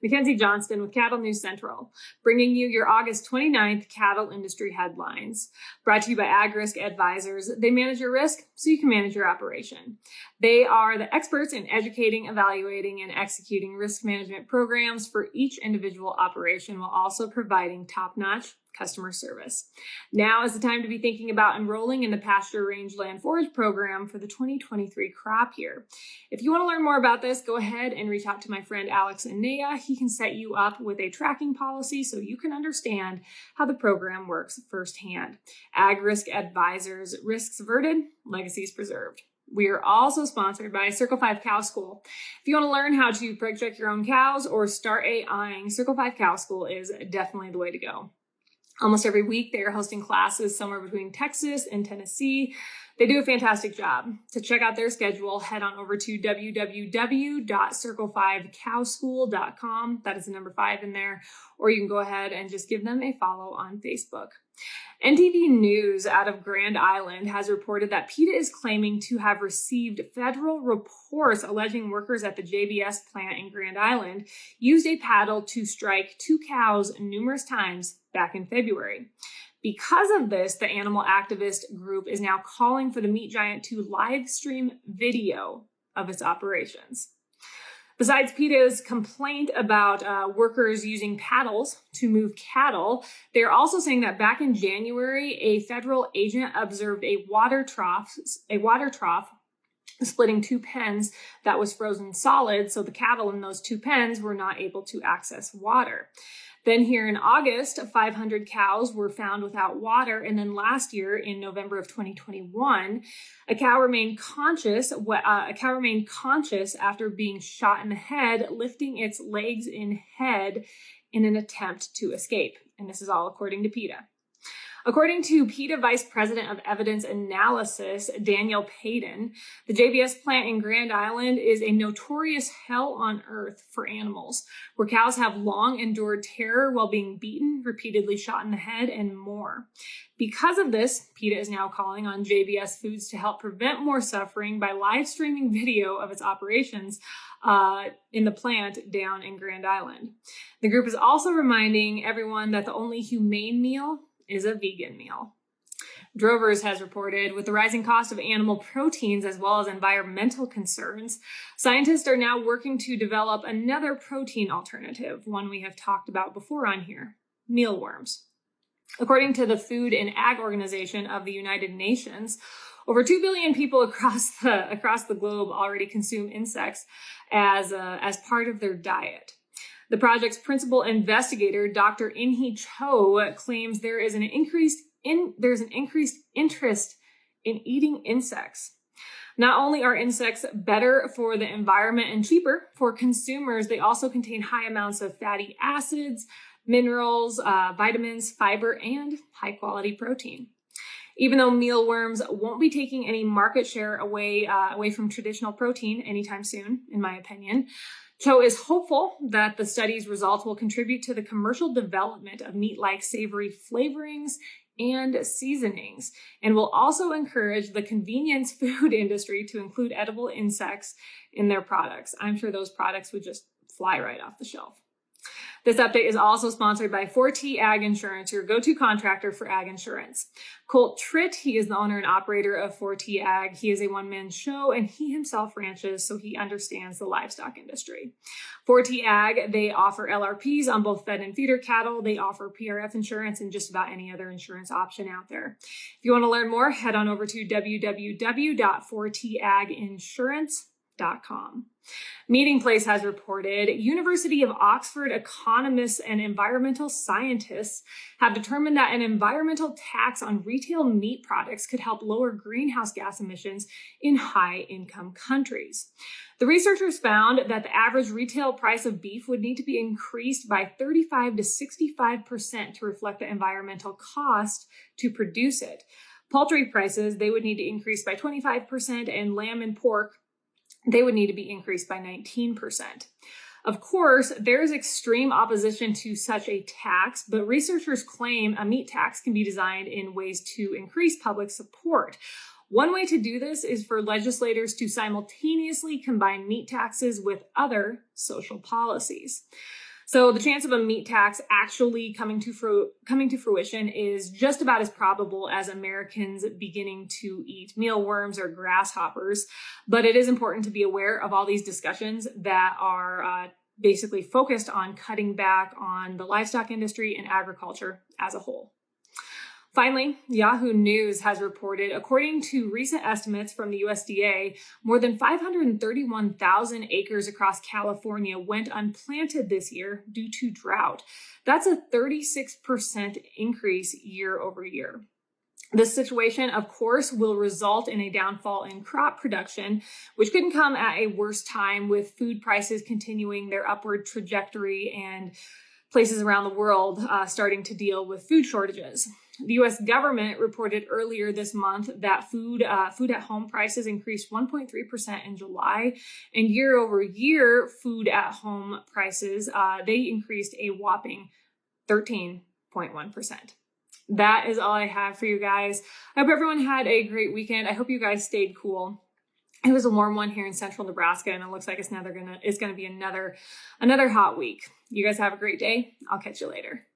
Mackenzie Johnston with Cattle News Central, bringing you your August 29th cattle industry headlines. Brought to you by AgRisk Advisors. They manage your risk so you can manage your operation. They are the experts in educating, evaluating, and executing risk management programs for each individual operation while also providing top-notch customer service. Now is the time to be thinking about enrolling in the pasture rangeland forage program for the 2023 crop year. If you want to learn more about this, go ahead and reach out to my friend Alex Anea. He can set you up with a tracking policy so you can understand how the program works firsthand. AgRisk Advisors, risks averted, legacies preserved. We are also sponsored by Circle 5 Cow School. If you want to learn how to preg check your own cows or start AIing, Circle 5 Cow School is definitely the way to go. Almost every week, they are hosting classes somewhere between Texas and Tennessee. They do a fantastic job. To check out their schedule, head on over to www.circle5cowschool.com. That is the number 5 in there. Or you can go ahead and just give them a follow on Facebook. NTV News out of Grand Island has reported that PETA is claiming to have received federal reports alleging workers at the JBS plant in Grand Island used a paddle to strike 2 cows numerous times back in February. Because of this, the animal activist group is now calling for the meat giant to live stream video of its operations. Besides PETA's complaint about workers using paddles to move cattle, they're also saying that back in January, a federal agent observed a water trough splitting 2 pens that was frozen solid, so the cattle in those 2 pens were not able to access water. Then here in August, 500 cows were found without water. And then last year in November of 2021, a cow remained conscious after being shot in the head, lifting its legs and head in an attempt to escape. And this is all according to PETA. According to PETA Vice President of Evidence Analysis, Daniel Payton, the JBS plant in Grand Island is a notorious hell on earth for animals, where cows have long endured terror while being beaten, repeatedly shot in the head, and more. Because of this, PETA is now calling on JBS Foods to help prevent more suffering by live streaming video of its operations in the plant down in Grand Island. The group is also reminding everyone that the only humane meal is a vegan meal. Drovers has reported, with the rising cost of animal proteins as well as environmental concerns, scientists are now working to develop another protein alternative, one we have talked about before on here, mealworms. According to the Food and Ag Organization of the United Nations, over 2 billion people across the globe already consume insects as part of their diet. The project's principal investigator, Dr. In-hee Cho, claims there's an increased interest in eating insects. Not only are insects better for the environment and cheaper for consumers, they also contain high amounts of fatty acids, minerals, vitamins, fiber, and high-quality protein. Even though mealworms won't be taking any market share away from traditional protein anytime soon, in my opinion, Cho is hopeful that the study's results will contribute to the commercial development of meat-like savory flavorings and seasonings, and will also encourage the convenience food industry to include edible insects in their products. I'm sure those products would just fly right off the shelf. This update is also sponsored by 4T Ag Insurance, your go-to contractor for ag insurance. Colt Tritt, he is the owner and operator of 4T Ag. He is a one-man show, and he himself ranches, so he understands the livestock industry. 4T Ag, they offer LRPs on both fed and feeder cattle. They offer PRF insurance and just about any other insurance option out there. If you want to learn more, head on over to www.4taginsurance.com. Meeting Place has reported University of Oxford economists and environmental scientists have determined that an environmental tax on retail meat products could help lower greenhouse gas emissions in high-income countries. The researchers found that the average retail price of beef would need to be increased by 35 to 65% to reflect the environmental cost to produce it. Poultry prices, they would need to increase by 25%, and lamb and pork, they would need to be increased by 19%. Of course, there is extreme opposition to such a tax, but researchers claim a meat tax can be designed in ways to increase public support. One way to do this is for legislators to simultaneously combine meat taxes with other social policies. So the chance of a meat tax actually coming to fruition is just about as probable as Americans beginning to eat mealworms or grasshoppers. But it is important to be aware of all these discussions that are basically focused on cutting back on the livestock industry and agriculture as a whole. Finally, Yahoo News has reported, according to recent estimates from the USDA, more than 531,000 acres across California went unplanted this year due to drought. That's a 36% increase year over year. This situation, of course, will result in a downfall in crop production, which couldn't come at a worse time with food prices continuing their upward trajectory and places around the world starting to deal with food shortages. The U.S. government reported earlier this month that food at home prices increased 1.3% in July, and year over year, food at home prices, they increased a whopping 13.1%. That is all I have for you guys. I hope everyone had a great weekend. I hope you guys stayed cool. It was a warm one here in central Nebraska, and it looks like it's gonna be another hot week. You guys have a great day. I'll catch you later.